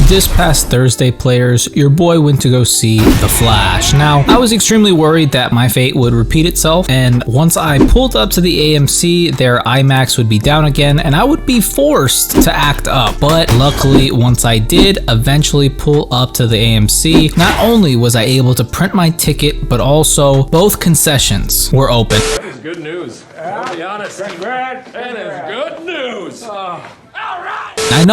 This past Thursday, players, your boy went to go see The Flash. Now, I was extremely worried that my fate would repeat itself, and once I pulled up to the AMC, their IMAX would be down again, and I would be forced to act up. But luckily, once I did eventually pull up to the AMC, not only was I able to print my ticket, but also both concessions were open. That is good news. I'll be honest. Congrats. That is good news. I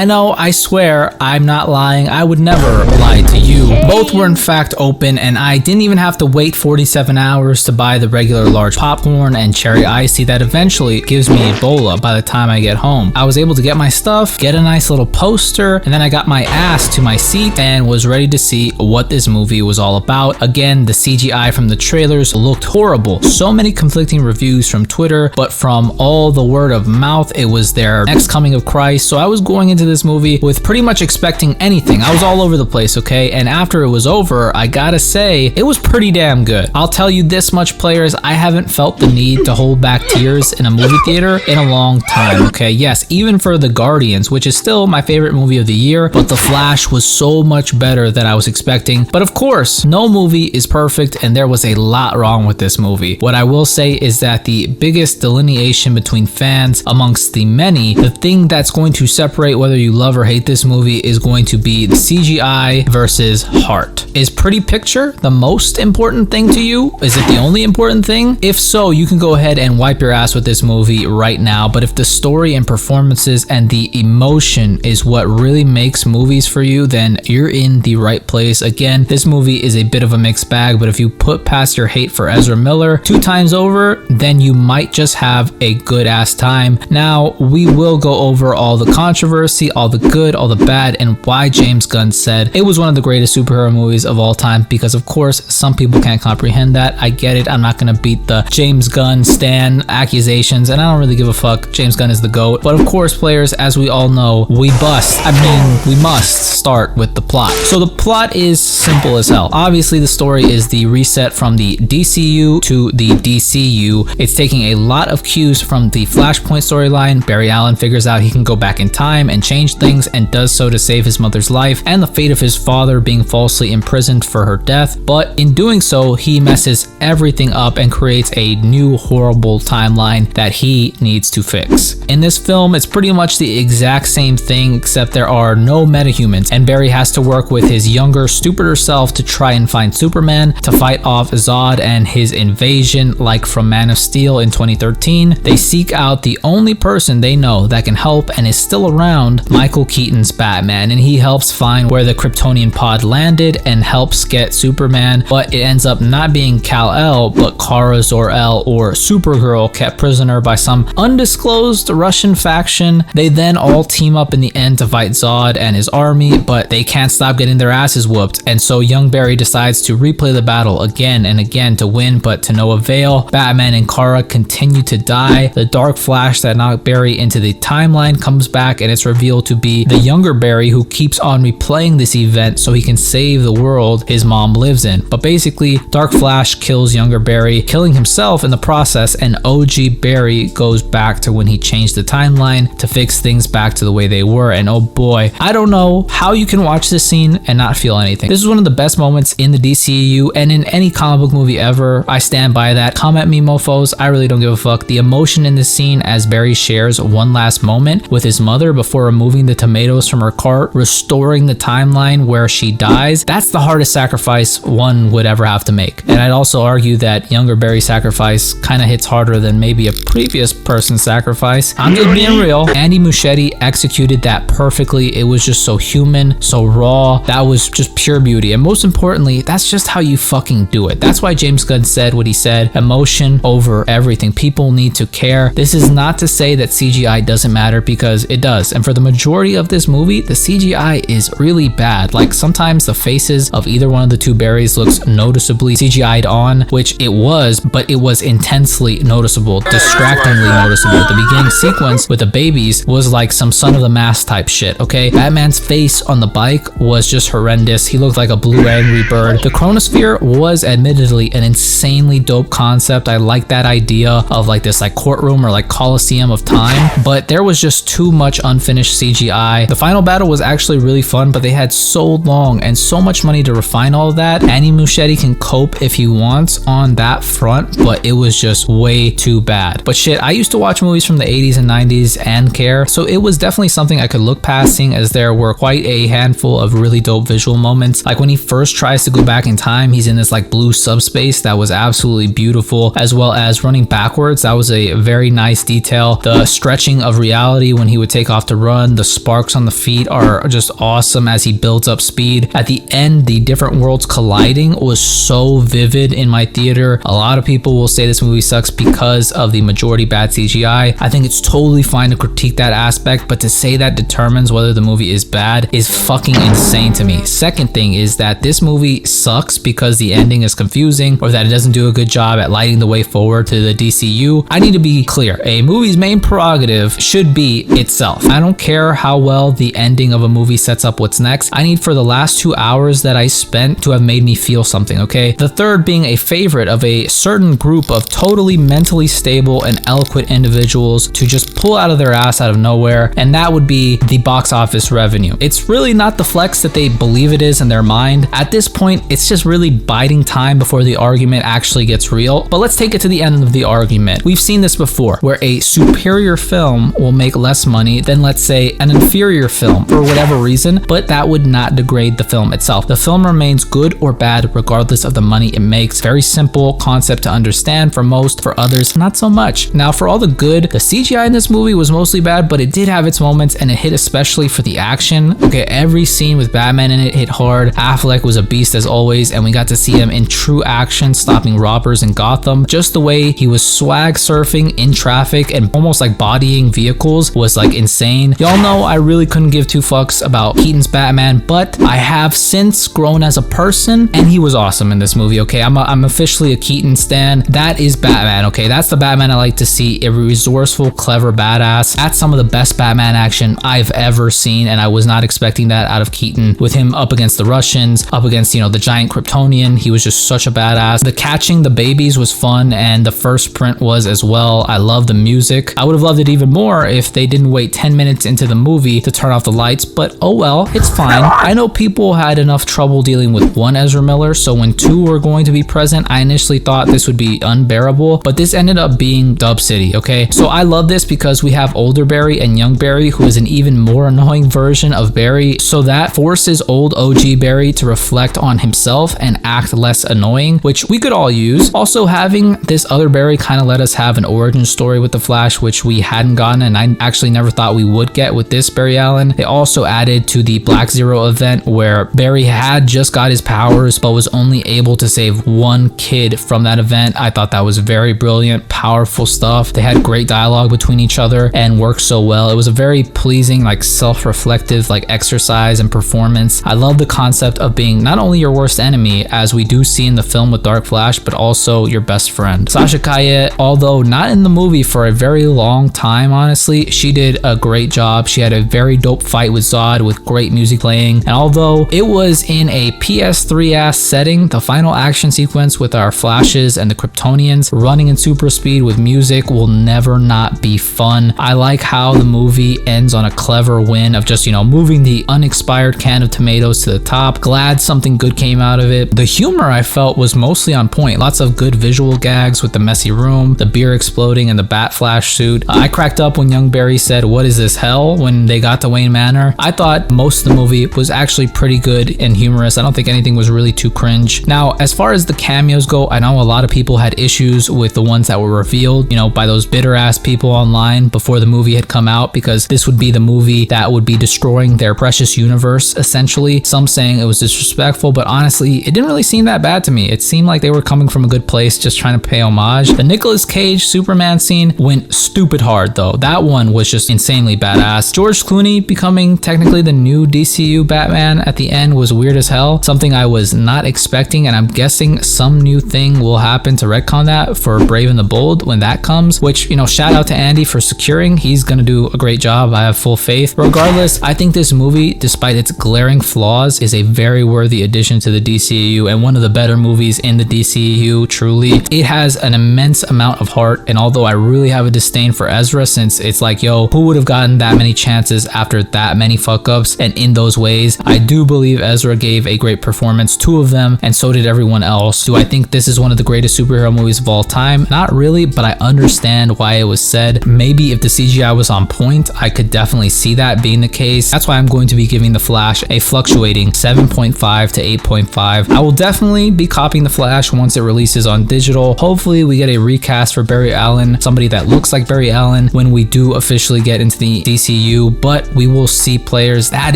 know, I swear, I'm not lying. I would never lie to you. Both were in fact open, and I didn't even have to wait 47 hours to buy the regular large popcorn and cherry iced tea that eventually gives me Ebola by the time I get home. I was able to get my stuff, get a nice little poster, and then I got my ass to my seat and was ready to see what this movie was all about. Again, the CGI from the trailers looked horrible. So many conflicting reviews from Twitter, but from all the word of mouth, it was their next coming of Christ. So I was going into this movie with pretty much expecting anything. I was all over the place, okay? And after it was over, I gotta say, it was pretty damn good. I'll tell you this much, players, I haven't felt the need to hold back tears in a movie theater in a long time, okay? Yes, even for The Guardians, which is still my favorite movie of the year, but The Flash was so much better than I was expecting. But of course, no movie is perfect, and there was a lot wrong with this movie. What I will say is that the biggest delineation between fans amongst the many, the thing that's going to separate whether you love or hate this movie is going to be the CGI versus heart. Is pretty picture the most important thing to you? Is it the only important thing? If so, you can go ahead and wipe your ass with this movie right now. But if the story and performances and the emotion is what really makes movies for you, then you're in the right place. Again, this movie is a bit of a mixed bag, but if you put past your hate for Ezra Miller 2 times over, then you might just have a good ass time. Now, we will go over all the controversy, all the good, all the bad, and why James Gunn said it was one of the greatest superhero movies of all time, because of course some people can't comprehend that. I get it. I'm not gonna beat the James Gunn stan accusations, and I don't really give a fuck. James Gunn is the GOAT. But of course, players, as we all know, we must start with the plot. So the plot is simple as hell. Obviously, the story is the reset from the DCU to the DCU. It's taking a lot of cues from the Flashpoint storyline. Barry Allen figures out he can go back in time and change things, and does so to save his mother's life and the fate of his father being falsely imprisoned for her death. But in doing so, he messes everything up and creates a new horrible timeline that he needs to fix. In this film, it's pretty much the exact same thing, except there are no metahumans, and Barry has to work with his younger, stupider self to try and find Superman to fight off Zod and his invasion. Like from Man of Steel in 2013, they seek out the only person they know that can help and is still around, Michael Keaton's Batman, and he helps find where the Kryptonian pod landed and helps get Superman, but it ends up not being Kal-El, but Kara Zor-El, or Supergirl, kept prisoner by some undisclosed Russian faction. They then all team up in the end to fight Zod and his army, but they can't stop getting their asses whooped, and so young Barry decides to replay the battle again and again to win, but to no avail. Batman and Kara continue to die. The Dark Flash that knocked Barry into the timeline comes back, and it's revealed to be the younger Barry who keeps on replaying this event so he can save the world his mom lives in. But basically, Dark Flash kills younger Barry, killing himself in the process, and OG Barry goes back to when he changed the timeline to fix things back to the way they were. And oh boy, I don't know how you can watch this scene and not feel anything. This is one of the best moments in the DCEU and in any comic book movie ever. I stand by that. Come at me, mofos. I really don't give a fuck. The emotion in this scene as Barry shares one last moment with his mother before removing the tomatoes from her cart, restoring the timeline where she dies, that's the hardest sacrifice one would ever have to make. And I'd also argue that younger Barry's sacrifice kind of hits harder than maybe a previous person's sacrifice. I'm just being real. Andy Muschietti executed that perfectly. It was just so human, so raw. That was just pure beauty. And most importantly, that's just how you fucking do it. That's why James Gunn said what he said: emotion over everything. People need to care. This is not to say that CGI doesn't matter, because it does. And for the majority of this movie, the CGI is really bad. Like sometimes the faces of either one of the two Barrys looks noticeably CGI'd on, which it was, but it was intensely noticeable, distractingly noticeable. The beginning sequence with the babies was like some Son of the Mask type shit, okay? Batman's face on the bike was just horrendous. He looked like a blue angry bird. The Chronosphere was admittedly an insanely dope concept. I like that idea of like this like courtroom or like Coliseum of time, but there was just too much unfinished CGI. The final battle was actually really fun, but they had so long and so much money to refine all of that. Andy Muschietti can cope if he wants on that front, but it was just way too bad. But shit, I used to watch movies from the 80s and 90s and care, so it was definitely something I could look past, seeing as there were quite a handful of really dope visual moments. Like when he first tries to go back in time, he's in this like blue subspace that was absolutely beautiful, as well as running backwards. That was a very nice detail. The stretching of reality when he would take off to run, the sparks on the feet are just awesome as he builds up speed. At the end, the different worlds colliding was so vivid in my theater. A lot of people will say this movie sucks because of the majority bad CGI. I think it's totally fine to critique that aspect, but to say that determines whether the movie is bad is fucking insane to me. Second thing is that this movie sucks because the ending is confusing, or that it doesn't do a good job at lighting the way forward to the DCU. I need to be clear. A movie's main prerogative should be itself. I don't care how well the ending of a movie sets up what's next. I need for the last 2 hours that I spent to have made me feel something, okay? The third being a favorite of a certain group of totally mentally stable and eloquent individuals to just pull out of their ass out of nowhere, and that would be the box office revenue. It's really not the flex that they believe it is in their mind. At this point, it's just really biding time before the argument actually gets real. But let's take it to the end of the argument. We've seen this before, where a superior film will make less money than, let's say, an inferior film for whatever reason, but that would not degrade the film itself. The film remains good or bad regardless of the money it makes. Very simple concept to understand for most, for others, not so much. Now, for all the good, the CGI in this movie was mostly bad, but it did have its moments, and it hit especially for the action. Okay, every scene with Batman in it hit hard. Affleck was a beast as always, and we got to see him in true action stopping robbers in Gotham. Just the way he was swag surfing in traffic and almost like bodying vehicles was like insane. Y'all know I really couldn't give two fucks about Keaton's Batman, but I have since grown as a person, and he was awesome in this movie. Okay, I'm officially a Keaton stan. That is Batman. Okay, that's the Batman I like to see. A resourceful, clever badass. That's some of the best Batman action I've ever seen, and I was not expecting that out of Keaton. With him up against the Russians, up against, you know, the giant Kryptonian, he was just such a badass. The catching the babies was fun, and the first print was as well. I love the music. I would have loved it even more if they didn't wait 10 minutes into the movie to turn off the lights, but oh well, it's fine. I know people had enough trouble dealing with one Ezra Miller, so when two were going to be present, I initially thought this would be unbearable, but this ended up being Dub City, okay? So I love this because we have older Barry and young Barry, who is an even more annoying version of Barry, so that forces old OG Barry to reflect on himself and act less annoying, which we could all use. Also, having this other Barry kind of let us have an origin story with the Flash, which we hadn't gotten, and I actually never thought we would get with this Barry Allen. They also added to the Black Zero event where Barry had just got his powers but was only able to save one kid from that event. I thought that was very brilliant, powerful stuff. They had great dialogue between each other and worked so well. It was a very pleasing, like self-reflective, like exercise and performance. I love the concept of being not only your worst enemy, as we do see in the film with Dark Flash, but also your best friend. Sasha Calle, although not in the movie for a very long time, honestly, she did a great job. She had a very dope fight with Zod with great music playing, and although it was in a PS3 ass setting, the final action sequence with our Flashes and the Kryptonians running in super speed with music will never not be fun. I like how the movie ends on a clever win of just, you know, moving the unexpired can of tomatoes to the top. Glad something good came out of it. The humor I felt was mostly on point. Lots of good visual gags with the messy room, the beer exploding, and the Bat Flash suit. I cracked up when young Barry said, "What is this, hell?" when they got to Wayne Manor. I thought most of the movie was actually pretty good and humorous. I don't think anything was really too cringe. Now, as far as the cameos go, I know a lot of people had issues with the ones that were revealed, you know, by those bitter ass people online before the movie had come out, because this would be the movie that would be destroying their precious universe, essentially. Some saying it was disrespectful, but honestly, it didn't really seem that bad to me. It seemed like they were coming from a good place, just trying to pay homage. The Nicolas Cage Superman scene went stupid hard though. That one was just insanely badass. George Clooney becoming technically the new DCU Batman at the end was weird as hell. Something I was not expecting, and I'm guessing some new thing will happen to retcon that for Brave and the Bold when that comes, which, you know, shout out to Andy for securing. He's gonna do a great job. I have full faith. Regardless, I think this movie, despite its glaring flaws, is a very worthy addition to the DCU and one of the better movies in the DCU, truly. It has an immense amount of heart, and although I really have a disdain for Ezra, since it's like, yo, who would have have gotten that many chances after that many fuck ups and in those ways. I do believe Ezra gave a great performance, 2 of them, and so did everyone else. Do I think this is one of the greatest superhero movies of all time? Not really, but I understand why it was said. Maybe if the CGI was on point, I could definitely see that being the case. That's why I'm going to be giving The Flash a fluctuating 7.5 to 8.5. I will definitely be copying The Flash once it releases on digital. Hopefully we get a recast for Barry Allen, somebody that looks like Barry Allen when we do officially get into the DCU, but we will see, players. That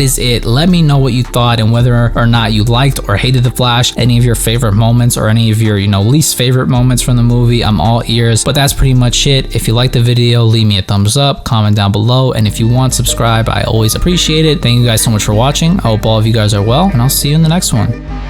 is it. Let me know what you thought and whether or not you liked or hated The Flash, any of your favorite moments or any of your, least favorite moments from the movie. I'm all ears, but that's pretty much it. If you liked the video, leave me a thumbs up, comment down below, and if you want, subscribe. I always appreciate it. Thank you guys so much for watching. I hope all of you guys are well, and I'll see you in the next one.